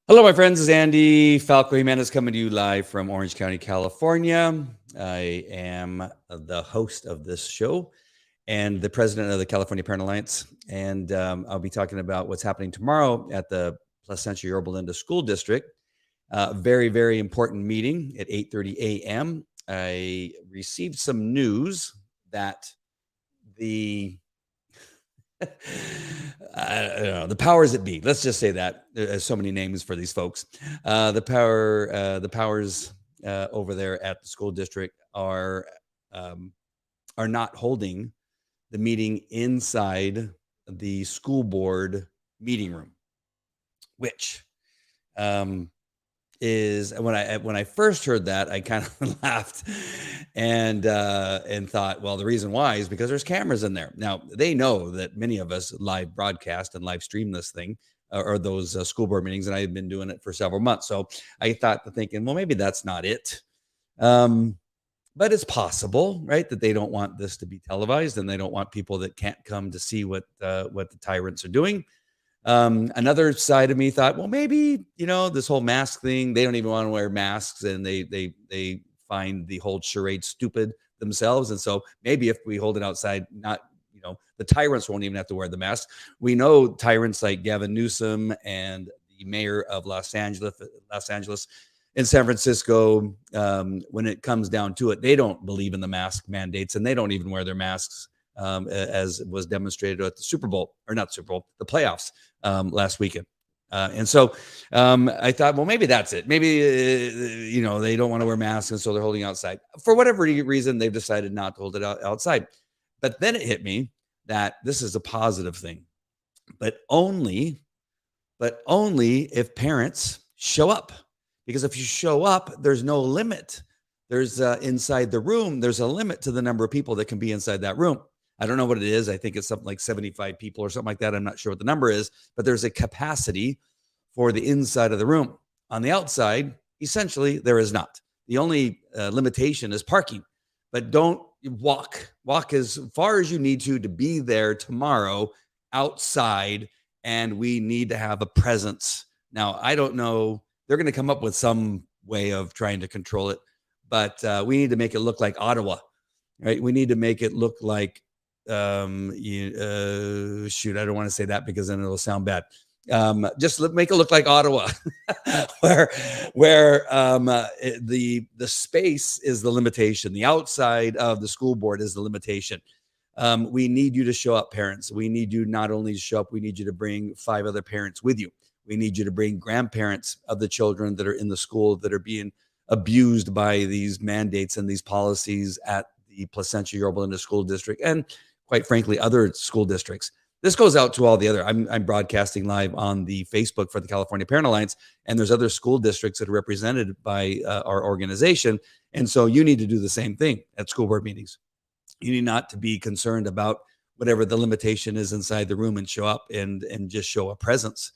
Hello, my friends. This is Andy Falco Jimenez coming to you live from Orange County, California. I am the host of this show and the president of the California Parent Alliance. And I'll be talking about what's happening tomorrow at the Placentia Yorba Linda School District. Very, very important meeting at 8:30 a.m. I received some news that the I don't know, the powers that be. Let's just say that there's so many names for these folks. The powers over there at the school district um, are not holding the meeting inside the school board meeting room, which um, is when I first heard that, I kind of laughed and thought, well, the reason why is because there's cameras in there. Now they know that many of us live broadcast and live stream this thing or those school board meetings, and I've been doing it for several months. So I thought, thinking, well, maybe that's not it. Um, but it's possible, right, that they don't want this to be televised, and they don't want people that can't come to see what the tyrants are doing. Another side of me thought, well, maybe, this whole mask thing, they don't even want to wear masks, and they find the whole charade stupid themselves. And so maybe if we hold it outside, not, the tyrants won't even have to wear the mask. We know tyrants like Gavin Newsom and the mayor of Los Angeles and San Francisco, when it comes down to it, they don't believe in the mask mandates, and they don't even wear their masks, as was demonstrated at the Super Bowl, or not Super Bowl, the playoffs last weekend. And so I thought, well, maybe that's it. Maybe, they don't want to wear masks, and so they're holding outside. For whatever reason, they've decided not to hold it outside. But then it hit me that this is a positive thing, but only if parents show up. Because if you show up, there's no limit. There's inside the room, there's a limit to the number of people that can be inside that room. I don't know what it is. I think it's something like 75 people or something like that. I'm not sure what the number is, but there's a capacity for the inside of the room. On the outside, essentially, there is not. The only limitation is parking, but don't walk. Walk as far as you need to be there tomorrow outside, and we need to have a presence. Now, I don't know. They're going to come up with some way of trying to control it, but we need to make it look like Ottawa, right? We need to make it look like shoot, I don't want to say that because then it'll sound bad. Just make it look like Ottawa, where the space is the limitation. The outside of the school board is the limitation. We need you to show up, parents. We need you not only to show up, we need you to bring 5 other parents with you. We need you to bring grandparents of the children that are in the school that are being abused by these mandates and these policies at the Placentia Yorba Linda School District, and quite frankly, other school districts. This goes out to all the other. I'm broadcasting live on the Facebook for the California Parent Alliance, and there's other school districts that are represented by our organization. And so you need to do the same thing at school board meetings. You need not to be concerned about whatever the limitation is inside the room, and show up and just show a presence.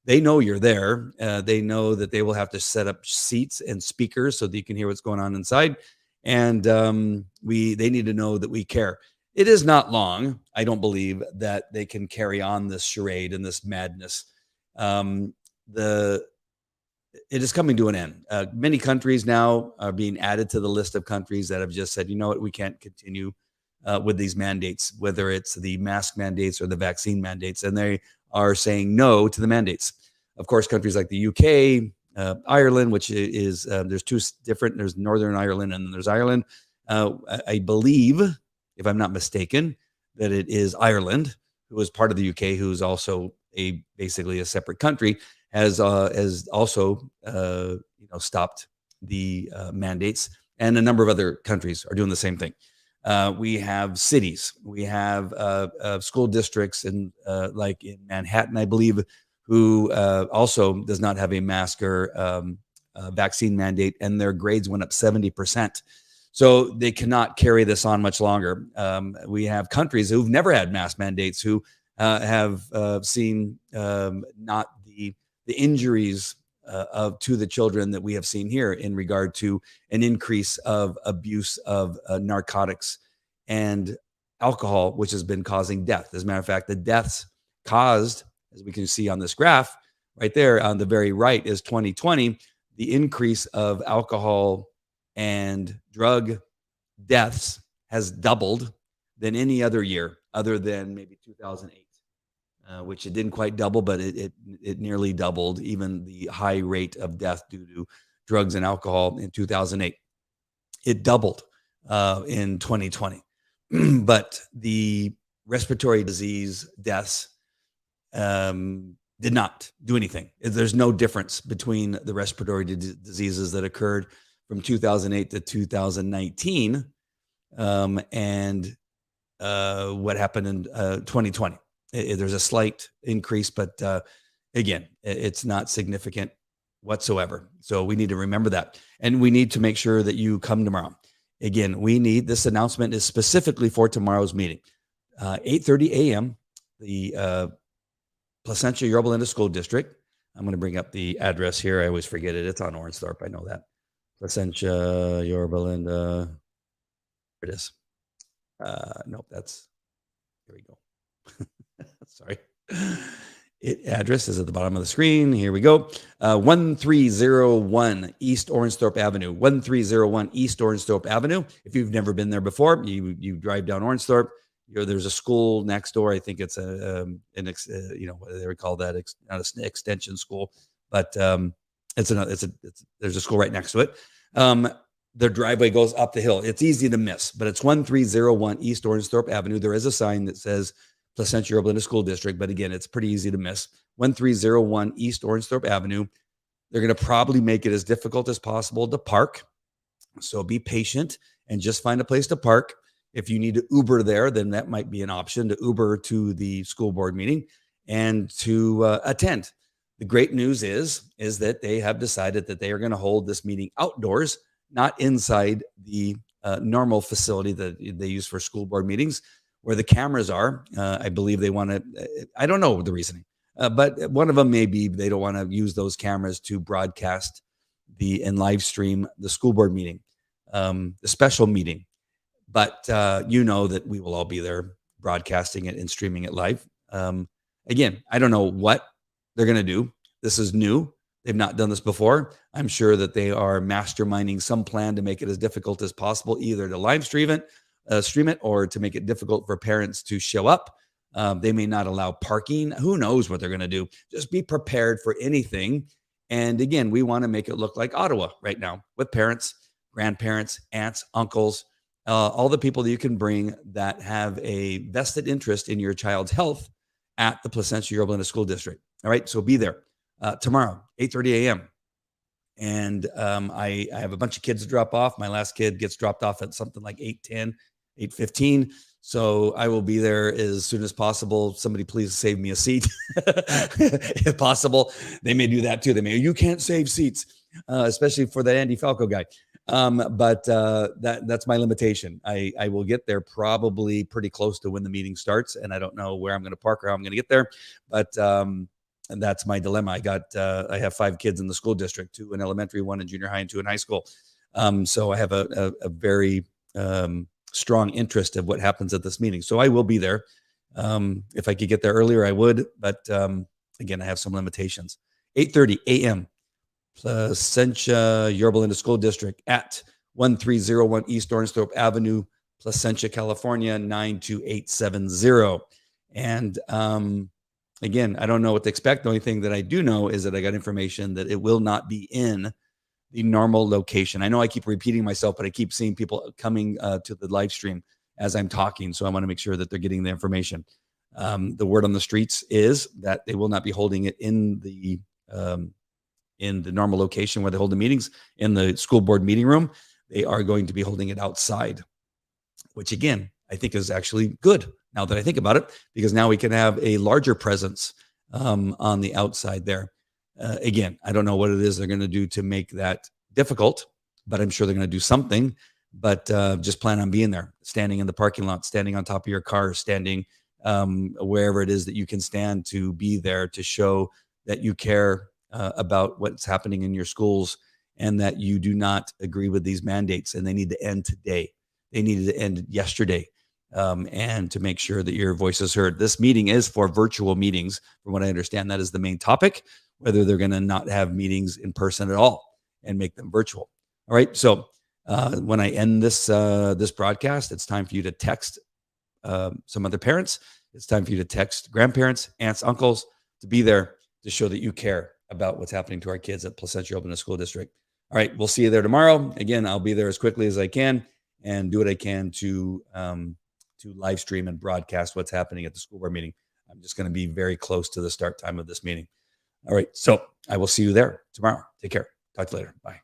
They know you're there. They know that they will have to set up seats and speakers so that you can hear what's going on inside. And they need to know that we care. It is not long, I don't believe, that they can carry on this charade and this madness. It is coming to an end. Many countries now are being added to the list of countries that have just said, you know what, we can't continue with these mandates, whether it's the mask mandates or the vaccine mandates, and they are saying no to the mandates. Of course, countries like the UK, Ireland, which is there's two different. There's Northern Ireland and there's Ireland. I believe, if I'm not mistaken, that it is Ireland, who is part of the UK, who's also basically a separate country, has also stopped the mandates, and a number of other countries are doing the same thing. We have cities, we have school districts, and like in Manhattan, I believe, who also does not have a mask or vaccine mandate, and their grades went up 70%. So they cannot carry this on much longer. We have countries who've never had mask mandates who have seen not the injuries to the children that we have seen here in regard to an increase of abuse of narcotics and alcohol, which has been causing death. As a matter of fact, the deaths caused, as we can see on this graph, right there on the very right is 2020. The increase of alcohol and drug deaths has doubled than any other year other than maybe 2008. Which it didn't quite double, but it nearly doubled even the high rate of death due to drugs and alcohol in 2008. It doubled in 2020. But the respiratory disease deaths did not do anything. There's no difference between the respiratory diseases that occurred from 2008 to 2019 and what happened in 2020. There's a slight increase, but again, it's not significant whatsoever. So we need to remember that. And we need to make sure that you come tomorrow. Again, this announcement is specifically for tomorrow's meeting. 8:30 a.m., the Placentia Yorba Linda School District. I'm going to bring up the address here. I always forget it. It's on Ornsthorpe. I know that. Placentia Yorba Linda. There it is. Nope, here we go. Sorry. Address is at the bottom of the screen. Here we go. 1301 East Ornsthorpe Avenue. 1301 East Ornsthorpe Avenue. If you've never been there before, you drive down Ornsthorpe. There's a school next door. I think it's what do they call that? Not an extension school, but there's a school right next to it. The driveway goes up the hill. It's easy to miss, but it's 1301 East Ornsthorpe Avenue. There is a sign that says Placentia Yorba Linda School District, but again, it's pretty easy to miss. 1301 East Ornsthorpe Avenue. They're going to probably make it as difficult as possible to park. So be patient and just find a place to park. If you need to Uber there, then that might be an option to Uber to the school board meeting and to attend. The great news is that they have decided that they are going to hold this meeting outdoors, not inside the normal facility that they use for school board meetings, where the cameras are. I believe they want to, I don't know the reasoning, but one of them may be they don't want to use those cameras to broadcast and live stream the school board meeting, the special meeting. But you know that we will all be there broadcasting it and streaming it live. Again, I don't know what they're going to do. This is new. They've not done this before. I'm sure that they are masterminding some plan to make it as difficult as possible, either to live stream it, or to make it difficult for parents to show up. They may not allow parking. Who knows what they're going to do? Just be prepared for anything. And again, we want to make it look like Ottawa right now with parents, grandparents, aunts, uncles, all the people that you can bring that have a vested interest in your child's health at the Placentia Yorba Linda School District. All right, so be there tomorrow, 8:30 a.m. And I have a bunch of kids to drop off. My last kid gets dropped off at something like 8:10, 8:15. So I will be there as soon as possible. Somebody please save me a seat if possible. They may do that too. You can't save seats, especially for the Andy Falco guy. But that's my limitation. I will get there probably pretty close to when the meeting starts, and I don't know where I'm going to park or how I'm going to get there. But and that's my dilemma. I have 5 kids in the school district, 2 in elementary, 1 in junior high, and 2 in high school. So I have a very strong interest of what happens at this meeting. So I will be there. If I could get there earlier, I would. But again, I have some limitations. 8:30 a.m. Placentia Yorba Linda School District at 1301 East Ornsthorpe Avenue, Placentia, California, 92870. And again, I don't know what to expect. The only thing that I do know is that I got information that it will not be in the normal location. I know I keep repeating myself, but I keep seeing people coming to the live stream as I'm talking. So I want to make sure that they're getting the information. The word on the streets is that they will not be holding it in the normal location where they hold the meetings in the school board meeting room. They are going to be holding it outside, which again, I think is actually good now that I think about it, because now we can have a larger presence on the outside there. Again, I don't know what it is they're going to do to make that difficult, but I'm sure they're going to do something. But just plan on being there, standing in the parking lot, standing on top of your car, standing wherever it is that you can stand, to be there to show that you care about what's happening in your schools and that you do not agree with these mandates, and they need to end today. They needed to end yesterday. And to make sure that your voice is heard. This meeting is for virtual meetings. From what I understand, that is the main topic. whether they're going to not have meetings in person at all and make them virtual. All right. So when I end this broadcast, it's time for you to text some other parents. It's time for you to text grandparents, aunts, uncles, to be there to show that you care about what's happening to our kids at Placentia Open School District. All right, we'll see you there tomorrow. Again, I'll be there as quickly as I can and do what I can to live stream and broadcast what's happening at the school board meeting. I'm just going to be very close to the start time of this meeting. All right, so I will see you there tomorrow. Take care. Talk to you later. Bye.